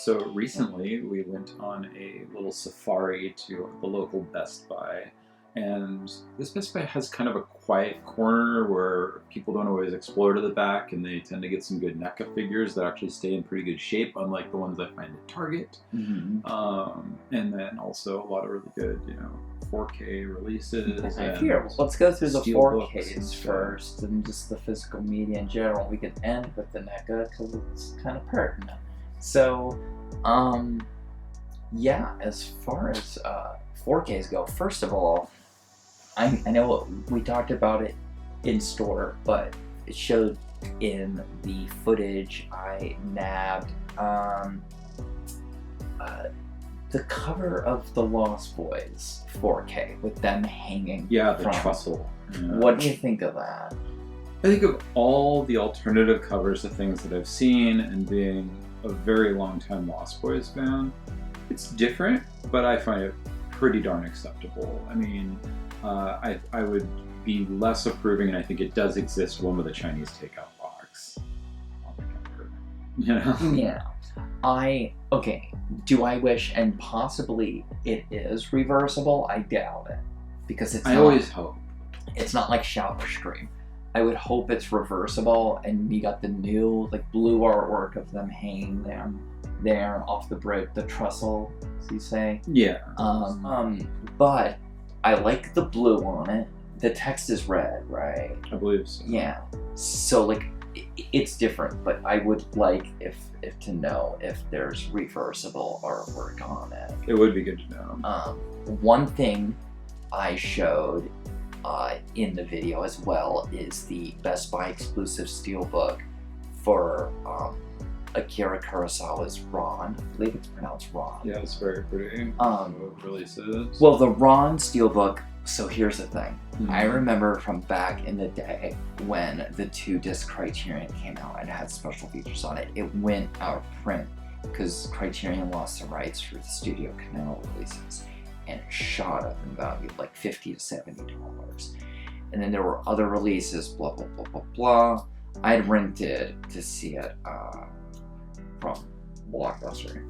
So recently we went on a little safari to the local Best Buy, and this Best Buy has kind of a quiet corner where people don't always explore to the back, and they tend to get some good NECA figures that actually stay in pretty good shape, unlike the ones I find at Target. And then also a lot of really good, 4K releases. Here, let's go through the steelbooks 4Ks first, and just the physical media in general. We could end with the NECA because it's kind of pertinent. So, as far as 4Ks go, first of all, I know we talked about it in store, but it showed in the footage I nabbed. The cover of The Lost Boys 4K with them hanging. Yeah, the from. trestle. Yeah. What do you think of that? I think of all the alternative covers of things that I've seen, and being a very long time Lost Boys fan, it's different, but I find it pretty darn acceptable. I mean, I would be less approving, and I think it does exist, one with a Chinese takeout box on the cover. Yeah. Do I wish, and possibly it is reversible? I doubt it. Because I always hope. It's not like Shout or Scream. I would hope it's reversible, and you got the new blue artwork of them hanging there off the bridge, the trestle, as you say. Yeah. But I like the blue on it. The text is red, right? I believe so. Yeah. So it's different, but I would like if to know if there's reversible artwork on it. It would be good to know. One thing I showed in the video as well is the Best Buy exclusive steelbook for Akira Kurosawa's Ron. I believe it's pronounced Ron. Yeah, it's very pretty. Releases. Well, the Ron steelbook. So here's the thing. I remember from back in the day when the 2-disc Criterion came out and had special features on it. It went out of print because Criterion lost the rights for the Studio Canal releases, and it shot up in value like $50 to $70. And then there were other releases, blah blah blah blah blah. I'd rented to see it from Blockbuster.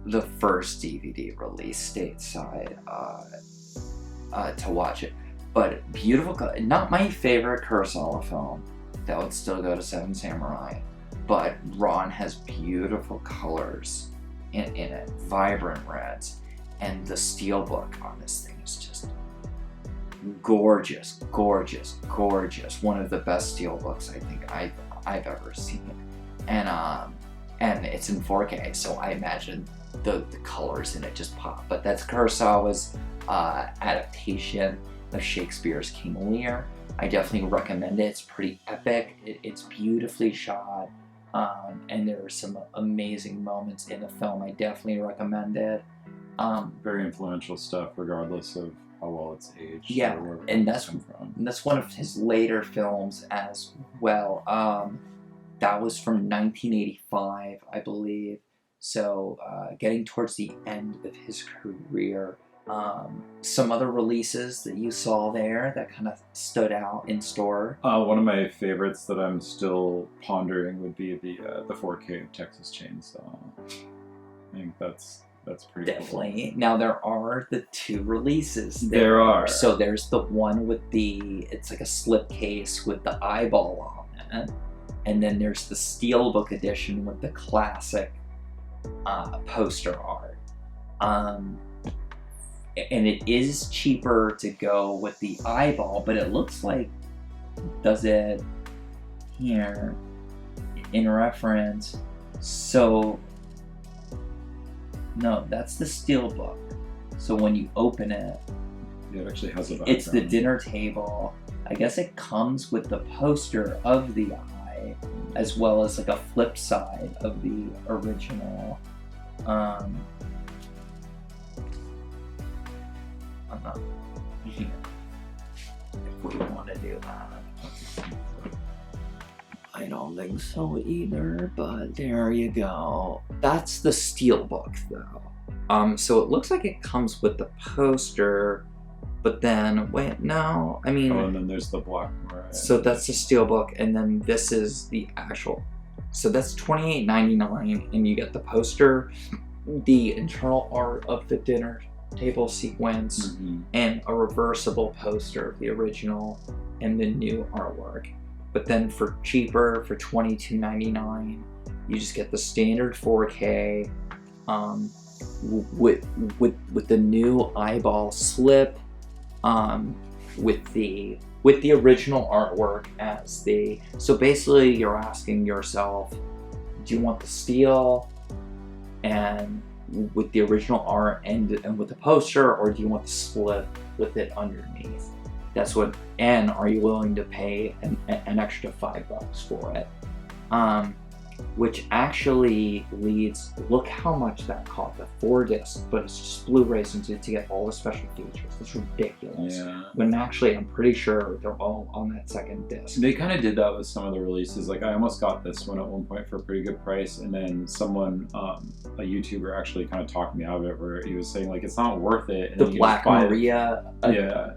The first DVD release stateside to watch it, but beautiful. Not my favorite Kurosawa film. That would still go to Seven Samurai, but Ron has beautiful colors in it, vibrant reds, and the steelbook on this thing is just gorgeous, gorgeous, gorgeous. One of the best steelbooks I think I've ever seen, and it's in 4K, so I imagine the colors in it just pop. But that's Kurosawa's adaptation of Shakespeare's King Lear. I definitely recommend it. It's pretty epic. It's beautifully shot, and there are some amazing moments in the film. I definitely recommend it. Very influential stuff, regardless of how well it's aged. Yeah, and that's one of his later films as well. That was from 1985, I believe. So getting towards the end of his career. Some other releases that you saw there that kind of stood out in store? One of my favorites that I'm still pondering would be the 4K of Texas Chainsaw. I think that's pretty Definitely. cool. Now there are the 2 releases. There are. So there's the one with it's like a slipcase with the eyeball on it. And then there's the Steelbook edition with the classic poster art. And it is cheaper to go with the eyeball, but it looks like, does it here in reference? So, no, that's the Steelbook. So when you open it, it actually has a background. It's the dinner table. I guess it comes with the poster of the eye, as well as a flip side of the original. If we want to do that. I don't think so either, but there you go. That's the Steelbook though. So it looks like it comes with the poster, But then, wait, no, I mean... Oh, and then there's the black one. So that's the steelbook, and then this is the actual... So that's $28.99, and you get the poster, the internal art of the dinner table sequence, and a reversible poster of the original and the new artwork. But then for cheaper, for $22.99, you just get the standard 4K with the new eyeball slip, with the original artwork as the... So basically, you're asking yourself, do you want the steel and with the original art and with the poster, or do you want the slip with it underneath? That's what, and are you willing to pay an extra $5 for it? Which actually leads, look how much that cost, a 4-disc, but it's just Blu-rays to get all the special features. It's ridiculous. Yeah. When actually, I'm pretty sure they're all on that second disc. They kind of did that with some of the releases. Like, I almost got this one at one point for a pretty good price, and then someone, a YouTuber, actually kind of talked me out of it, where he was saying, like, it's not worth it. And the Black Maria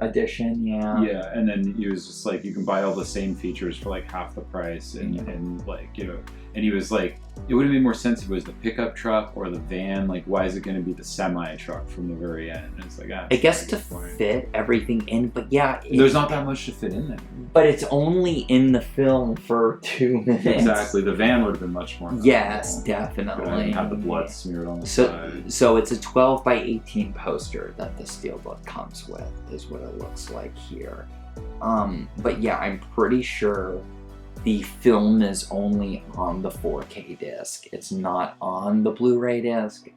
edition, yeah. Yeah, and then he was just like, you can buy all the same features for like half the price, and like, you know, and he was like, it would have made more sense if it was the pickup truck or the van. Like, why is it going to be the semi truck from the very end? And it's like, I guess to fit everything in, but yeah, there's not that much to fit in there. But it's only in the film for 2 minutes. Exactly, the van would have been much more. Yes, definitely. Have the blood smeared on the side. So it's a 12 by 18 poster that the steelbook comes with, is what it looks like here. But yeah, I'm pretty sure the film is only on the 4K disc. It's not on the Blu-ray disc.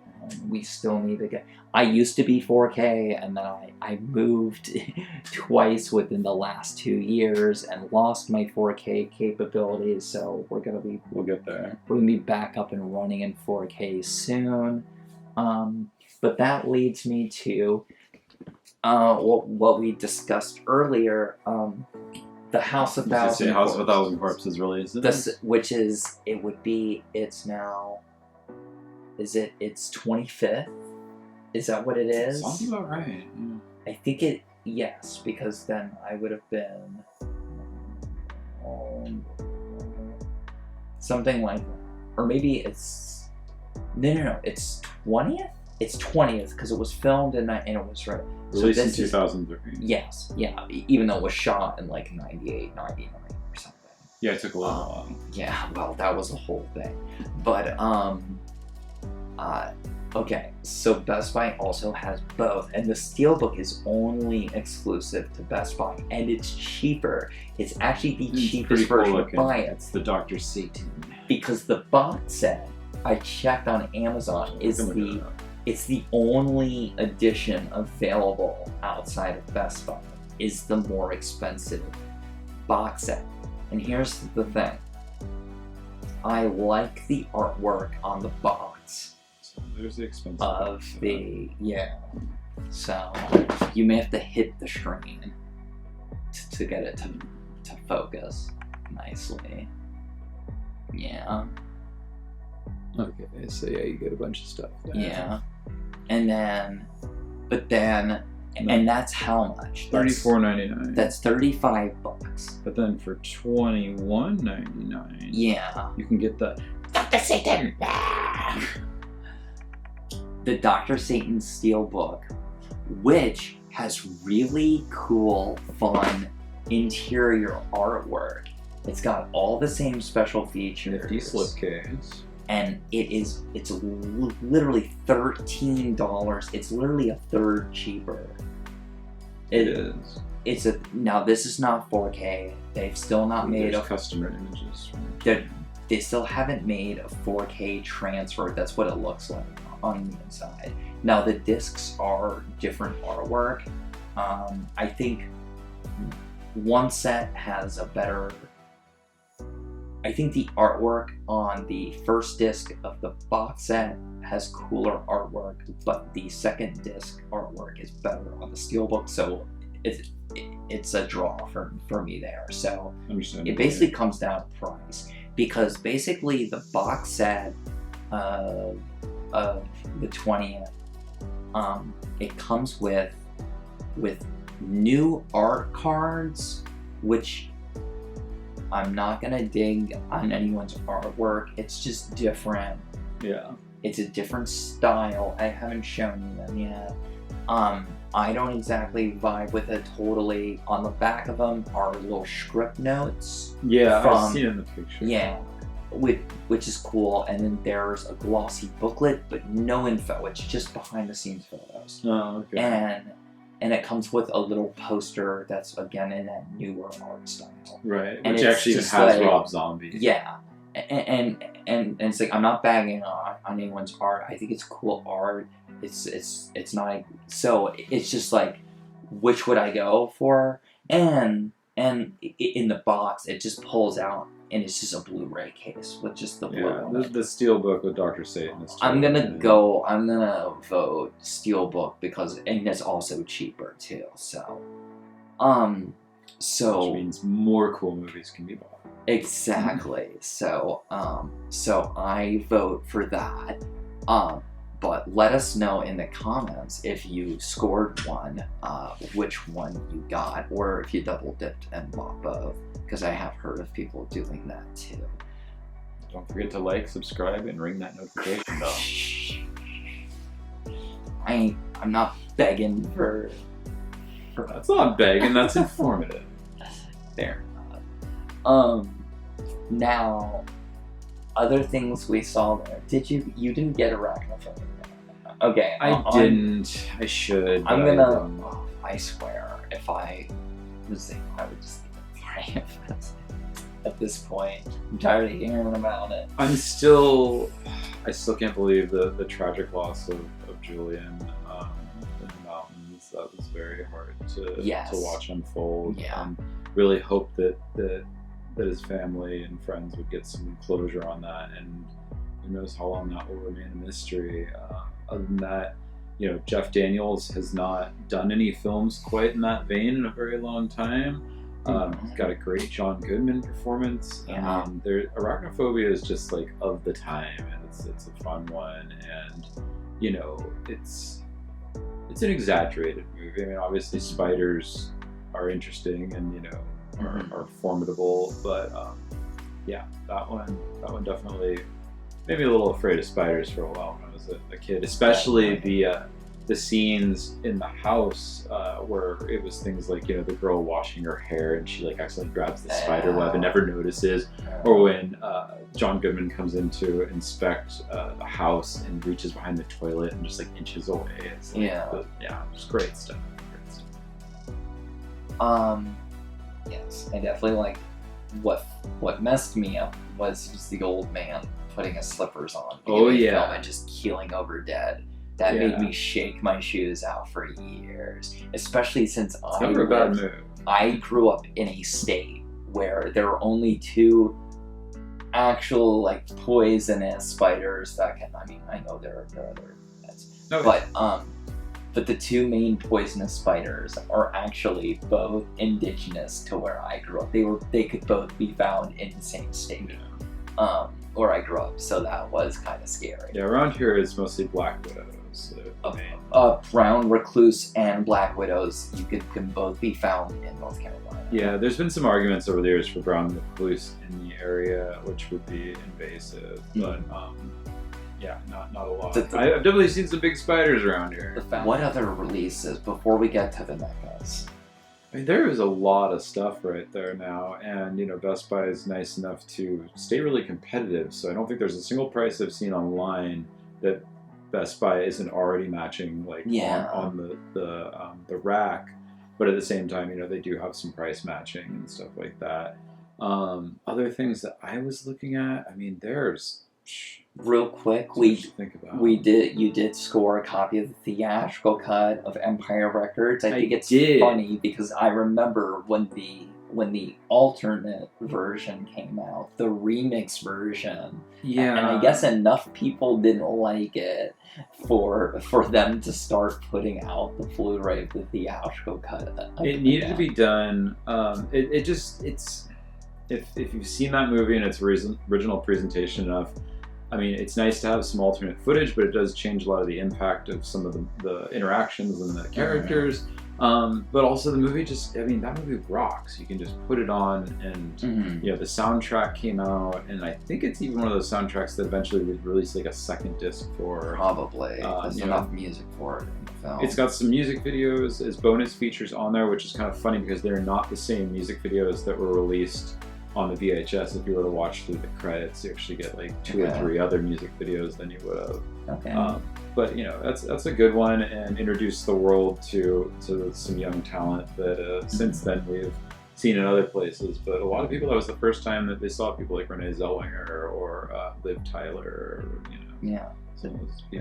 We still need to get... I used to be 4K, and then I moved twice within the last 2 years and lost my 4K capabilities, so we'll get there. We're gonna be back up and running in 4K soon. But that leads me to what we discussed earlier, the House of Thousand Corpses. House of a Thousand Corpses release. Which is, it's now, it's 25th? Is that what it is? Sounds about right, yeah. I think yes, because then I would have been something like that. Or maybe it's, no, it's 20th? It's 20th, because it was filmed and it was right. Released in 2003. Yes, yeah, even though it was shot in like 98, 99 or something. Yeah, it took a little while. Yeah, well, that was a whole thing. But, okay, so Best Buy also has both, and the Steelbook is only exclusive to Best Buy, and it's cheaper. It's actually the cheapest version to buy it. It's the Dr. Satan. Because the box set, I checked on Amazon, it's the only edition available outside of Best Buy, is the more expensive box set. And here's the thing. I like the artwork on the box. So there's the expensive of the, yeah. So you may have to hit the screen to get it to focus nicely. Yeah. Okay, so yeah, you get a bunch of stuff there. Yeah. And then, and that's how much? $34.99. That's $35. But then for $21.99, yeah, you can get the Dr. Satan. The Dr. Satan Steelbook, which has really cool, fun interior artwork. It's got all the same special features. Nifty slipcase. And it's literally $13. It's literally a third cheaper. It is. Now this is not 4K. They've still not made customer images. They still haven't made a 4K transfer. That's what it looks like on the inside. Now the discs are different artwork. I think one set has a better... I think the artwork on the first disc of the box set has cooler artwork, but the second disc artwork is better on the Steelbook, so it's a draw for me there. So it basically comes down to price, because basically the box set of the 20th, it comes with new art cards, which I'm not gonna dig on anyone's artwork. It's just different. Yeah. It's a different style. I haven't shown you them yet. I don't exactly vibe with it totally. On the back of them are little script notes. Yeah, I've seen it in the picture. Yeah, which is cool. And then there's a glossy booklet, but no info. It's just behind the scenes photos. Oh, okay. And it comes with a little poster that's again in that newer art style. Right, and which actually even has like, Rob Zombie. Yeah, and it's like I'm not bagging on anyone's art. I think it's cool art. It's not so. It's just like, which would I go for? And in the box, it just pulls out, and it's just a Blu-ray case with just the blue. Yeah, the Steelbook with Dr. Satan is. I'm gonna vote Steelbook because and it's also cheaper too. So, which means more cool movies can be bought. Exactly. So I vote for that. But let us know in the comments if you scored one, which one you got, or if you double dipped and bought both, because I have heard of people doing that too. Don't forget to like, subscribe, and ring that notification bell. I'm not begging for That's not begging, that's informative. Fair enough. Now, other things we saw there. You didn't get Arachnophobia? Okay. I didn't. I should. I swear, if I was there, I would just leave it for at this point. I'm tired of hearing about it. I still can't believe the tragic loss of Julian in the mountains. That was very hard to watch unfold. Yeah. Really hope that his family and friends would get some closure on that, and who knows how long that will remain a mystery. Other than that, Jeff Daniels has not done any films quite in that vein in a very long time. He's got a great John Goodman performance. Yeah. Arachnophobia is just like of the time, and it's a fun one, and it's an exaggerated movie. I mean, obviously spiders are interesting and are formidable, but yeah, that one definitely made me a little afraid of spiders for a while when I was a kid, especially the scenes in the house where it was things like the girl washing her hair and she like accidentally grabs the spider web and never notices, or when John Goodman comes in to inspect the house and reaches behind the toilet and just like inches away. It's like, just great stuff. Yes, I definitely like what messed me up was just the old man putting his slippers on. And just keeling over dead. That made me shake my shoes out for years, especially since I grew up in a state where there were only two actual like poisonous spiders that can. I mean, I know there are other pets, but the two main poisonous spiders are actually both indigenous to where I grew up. They could both be found in the same state. Where I grew up, so that was kind of scary. Yeah, around here it's mostly black widows. Brown recluse and black widows can both be found in North Carolina. Yeah, there's been some arguments over the years for brown recluse in the area, which would be invasive, but not a lot. I've definitely seen some big spiders around here. What other releases before we get to the NECAs? I mean, there is a lot of stuff right there now, and Best Buy is nice enough to stay really competitive. So I don't think there's a single price I've seen online that Best Buy isn't already matching, like on the rack. But at the same time, they do have some price matching and stuff like that. Other things that I was looking at, I mean, there's real quick, you did score a copy of the theatrical cut of Empire Records. I think it's funny because I remember when the alternate version came out, the remix version. Yeah. And I guess enough people didn't like it for them to start putting out the Blu-ray of the theatrical cut. It needed to be done. If you've seen that movie in its original presentation enough, I mean, it's nice to have some alternate footage, but it does change a lot of the impact of some of the interactions and the characters. But also the movie that movie rocks. You can just put it on and, the soundtrack came out, and I think it's even one of those soundtracks that eventually would release like a second disc for. Probably. There's enough music for it in the film. It's got some music videos as bonus features on there, which is kind of funny because they're not the same music videos that were released on the VHS. If you were to watch through the credits, you actually get like 2 or 3 other music videos than you would have. Okay. But that's a good one, and introduced the world to some young talent that since then we've seen in other places. But a lot of people, that was the first time that they saw people like Renee Zellweger or Liv Tyler. Yeah. I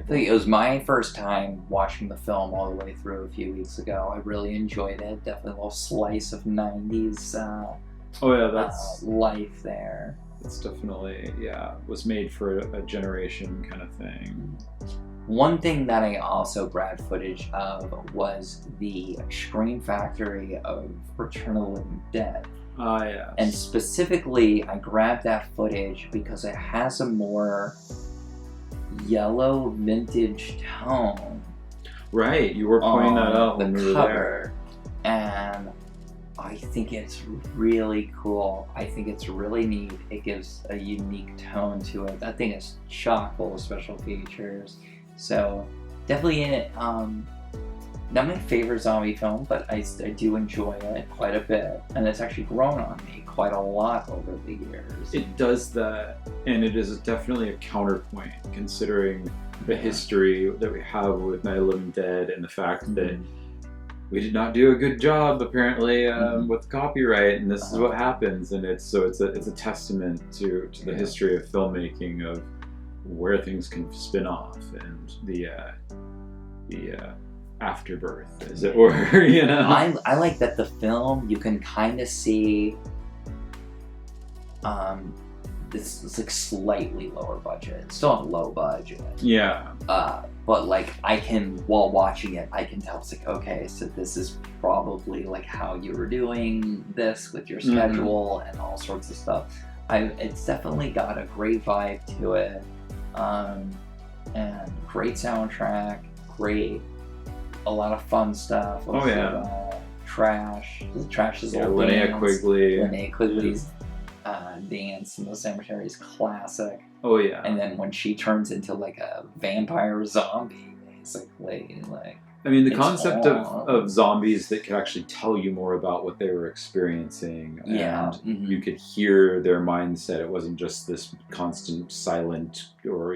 think it was my first time watching the film all the way through a few weeks ago. I really enjoyed it. Definitely a little slice of 90s that's life there. It's definitely was made for a generation kind of thing. One thing that I also grabbed footage of was the Scream Factory of Return of the Living Dead. Yes. And specifically, I grabbed that footage because it has a more yellow vintage tone. Right, you were pointing that out when we were there. And I think it's really cool. I think it's really neat. It gives a unique tone to it. That thing is chock full of special features. So definitely not my favorite zombie film, but I do enjoy it quite a bit. And it's actually grown on me quite a lot over the years. It does that, and it is definitely a counterpoint considering the history that we have with Night of the Living Dead and the fact that we did not do a good job apparently with copyright, and this is what happens. And it's a testament to the history of filmmaking, of where things can spin off, and the afterbirth, as it were. I like that the film, you can kind of see it's like slightly lower budget. It's still a low budget. Yeah. But like while watching it, I can tell it's like, okay, so this is probably like how you were doing this with your schedule and all sorts of stuff. It's definitely got a great vibe to it, and great soundtrack, a lot of fun stuff. Trash. Trash is old Linnea Quigley's dance in the cemetery is classic. Oh yeah. And then when she turns into like a vampire zombie, basically, like. I mean, the concept of zombies that could actually tell you more about what they were experiencing, and you could hear their mindset. It wasn't just this constant silent or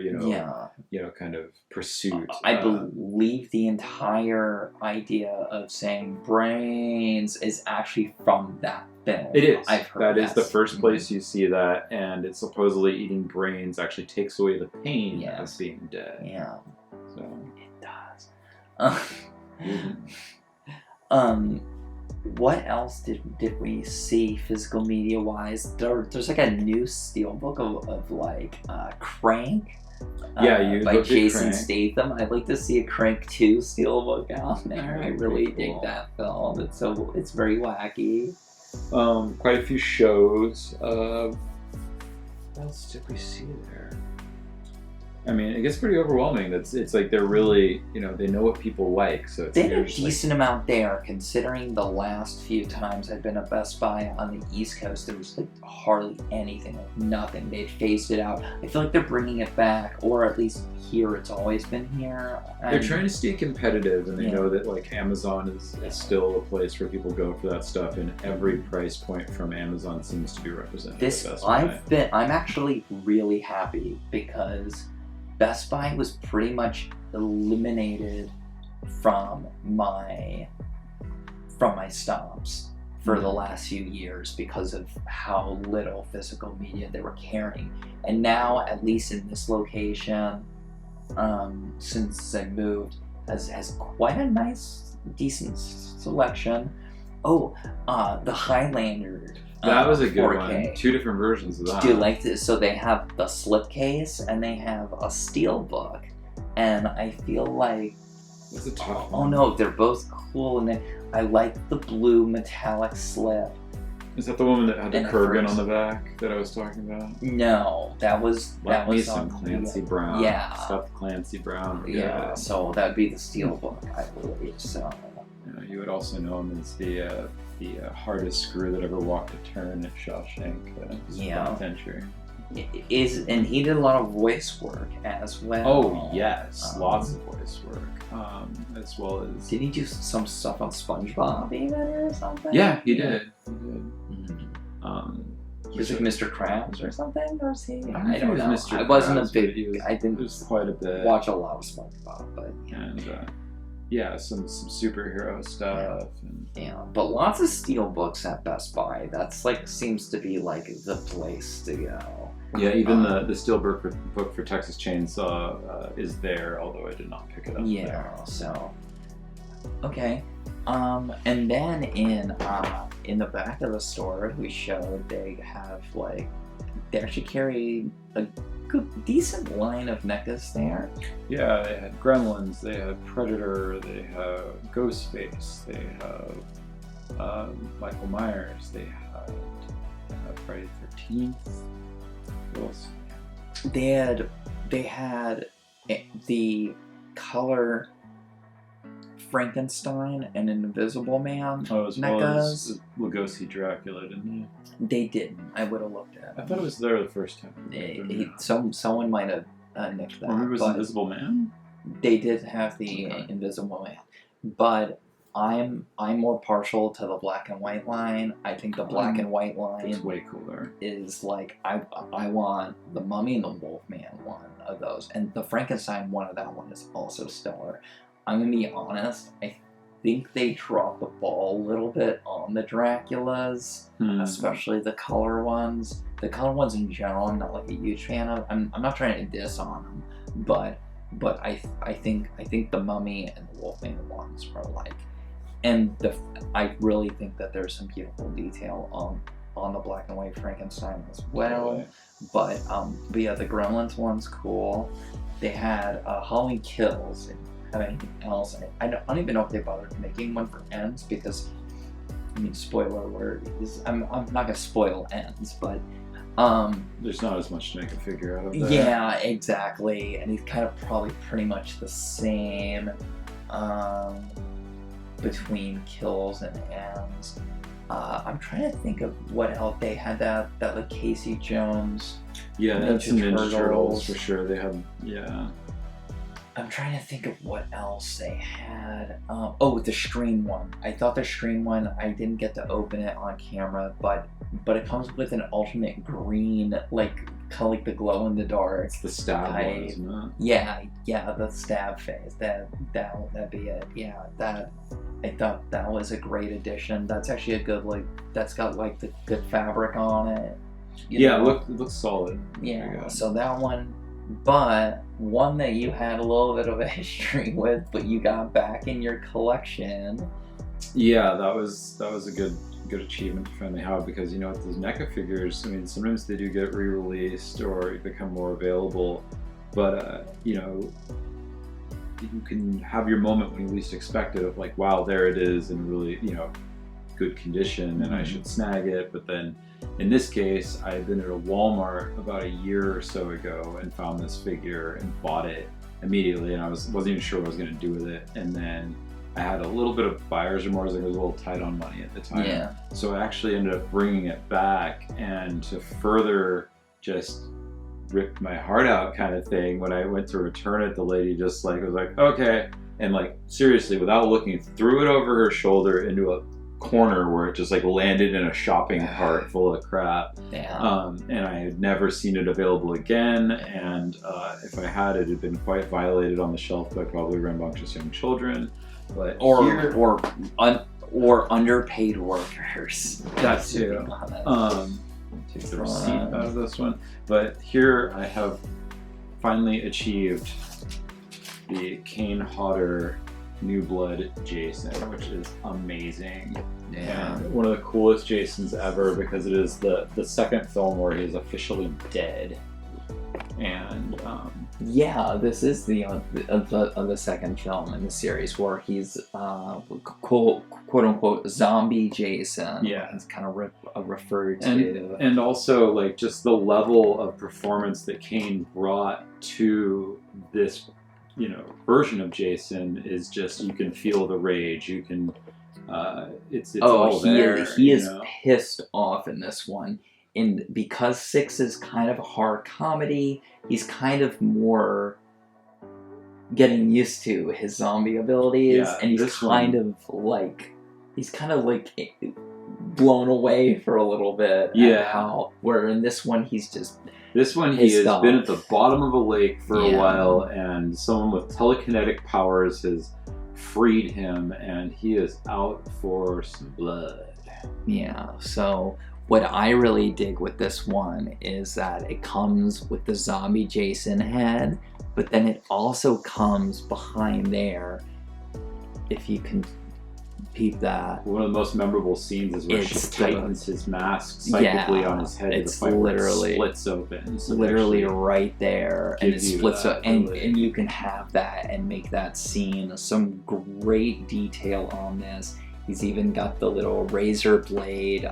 kind of pursuit. I believe the entire idea of saying brains is actually from that film. It is. That is the first place you see that, and it's supposedly eating brains actually takes away the pain of being dead. Yeah. So. What else did we see physical media wise? There's like a new steelbook of like Crank. By Jason Statham. I'd like to see a Crank 2 steelbook out there. I really dig that film. It's very wacky. Quite a few shows. What else did we see there? I mean, it gets pretty overwhelming. It's like they're really, they know what people like. So they had a decent amount there, considering the last few times I've been at Best Buy on the East Coast, there was like hardly anything, like nothing. They'd phased it out. I feel like they're bringing it back, or at least here, it's always been here. They're trying to stay competitive, and they know that like Amazon is still a place where people go for that stuff, and every price point from Amazon seems to be represented. I'm actually really happy because Best Buy was pretty much eliminated from my stops for the last few years because of how little physical media they were carrying. And now, at least in this location, since I moved, has quite a nice, decent selection. The Highlander. That was a good 4K. one. 2 different versions of that. Do you like this? So they have the slipcase and they have a steelbook, and I feel like that's a tough one. Oh no, they're both cool, and I like the blue metallic slip. Is that the woman that had the Kurgan on the back that I was talking about? No, that was some Clancy Brown. Yeah, stuff Clancy Brown. Yeah, so that'd be the steelbook, I believe. So. You would also know him as the hardest screw that ever walked a turn at Shawshank Penitentiary. And he did a lot of voice work as well. Oh yes, lots of voice work, as well as. Did he do some stuff on SpongeBob even or something? Yeah, he did. He did. He was like Mr. Krabs or something, or was he? I don't know. I wasn't a big. I didn't quite a bit. Watch a lot of SpongeBob, but and some superhero stuff. But lots of steel books at Best Buy. That's like seems to be like the place to go. Yeah, even the steel book for Texas Chainsaw is there, although I did not pick it up. Yeah, there. So okay. And then in the back of the store we showed they have they actually carry a decent line of NECAs there. Yeah, they had Gremlins, they had Predator, they have Ghostface, they have Michael Myers, they had Friday the 13th. What else? They had the color Frankenstein and Invisible Man. Oh, as well NECAs. as Lugosi Dracula, didn't They didn't. I would have looked at it. I thought it was there the first time. Someone might have nicked that. Or maybe it was but Invisible Man? They did have the Invisible Man, but I'm more partial to the black and white line. I think the black and white line is way cooler. Is like I want the Mummy and the Wolfman one of those, and the Frankenstein one of that one is also stellar. I'm gonna be honest. I think they dropped the ball a little bit on the Draculas, especially the color ones. The color ones in general, I'm not like a huge fan of. I'm not trying to diss on them, but I think the Mummy and the Wolfman ones are like, and I really think that there's some beautiful detail on the black and white Frankenstein as well. But yeah, the Gremlins one's cool. They had Halloween Kills. Have anything else? I don't even know if they bothered making one for Ends because, I mean, spoiler alert. I'm not gonna spoil Ends, but there's not as much to make a figure out of that. Yeah, exactly, and he's kind of probably pretty much the same between Kills and Ends. I'm trying to think of what else they had. That like Casey Jones. Yeah, that's some Ninja Turtles for sure. They had I'm trying to think of what else they had. The Stream one. I thought the Stream one, I didn't get to open it on camera, but it comes with an alternate green, like kind of like the glow in the dark. It's the stab one, isn't it? Yeah, the stab phase. That'd be it. Yeah, I thought that was a great addition. That's actually a good that's got like the good fabric on it. It looks solid. Yeah, so that one. But one that you had a little bit of a history with, but you got back in your collection. Yeah, that was a good achievement to finally have, because with those NECA figures, I mean, sometimes they do get re-released or become more available, but you can have your moment when you least expect it of like, wow, there it is in really good condition, and I should snag it. But then in this case, I had been at a Walmart about a year or so ago and found this figure and bought it immediately, and I wasn't even sure what I was going to do with it. And then I had a little bit of buyer's remorse. I was a little tight on money at the time. Yeah. So I actually ended up bringing it back, and to further just rip my heart out kind of thing, when I went to return it, the lady just was like, okay. And seriously, without looking, threw it over her shoulder into a corner where it just landed in a shopping cart full of crap. Yeah. And I had never seen it available again, and if I had, it had been quite violated on the shelf by probably rambunctious young children, but or underpaid workers. That too. Take the receipt out of this one, but here I have finally achieved the Kane Hodder New Blood Jason, which is amazing. Yeah. And one of the coolest Jasons ever, because it is the second film where he's officially dead. And this is the second film in the series where he's quote unquote zombie Jason. Yeah, it's kind of referred to, and also just the level of performance that Kane brought to this version of Jason is just, you can feel the rage. You can, it's all there. He is pissed off in this one. And because 6 is kind of a horror comedy, he's kind of more getting used to his zombie abilities, and he's kind of like blown away for a little bit. Where in this one he has been at the bottom of a lake for a while, and someone with telekinetic powers has freed him, and he is out for some blood. Yeah, so what I really dig with this one is that it comes with the zombie Jason head, but then it also comes behind there, if you can peep that. One of the most memorable scenes is where she tightens his mask psychically on his head. It's literally splits open. So literally right there, and it splits up, and you can have that and make that scene. Some great detail on this. He's even got the little razor blade,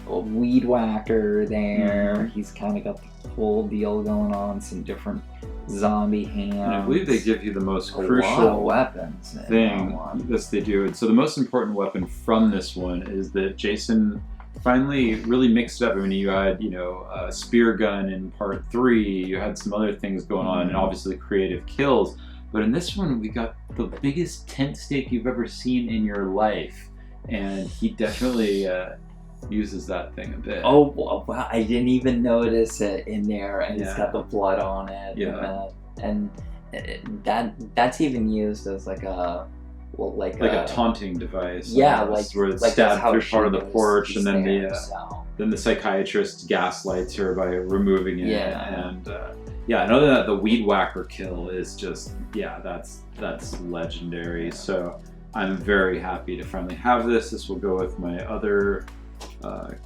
weed whacker there. He's kind of got the whole deal going on. Some different zombie hands. And I believe they give you the most crucial lot of weapons thing. Yes, they do. And so the most important weapon from this one is that Jason finally really mixed it up. I mean, you had, a spear gun in part 3. You had some other things going on, and obviously creative kills. But in this one, we got the biggest tent stake you've ever seen in your life, and he definitely uses that thing a bit. Oh wow! I didn't even notice it in there, and it's got the blood on it. Yeah, and that's even used as like a taunting device. Yeah, where it's stabbed through part of the porch, and then then the psychiatrist gaslights her by removing it. Yeah. And and other than that, the weed whacker kill is just that's legendary. So I'm very happy to finally have this. This will go with my other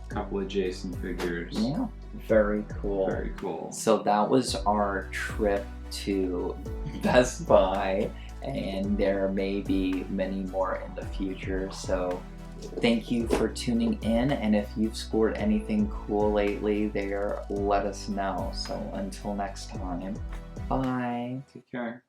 couple of Jason figures. Yeah, very cool. Very cool. So that was our trip to Best Buy, and there may be many more in the future. So thank you for tuning in, and if you've scored anything cool lately there, let us know. So until next time, bye. Take care.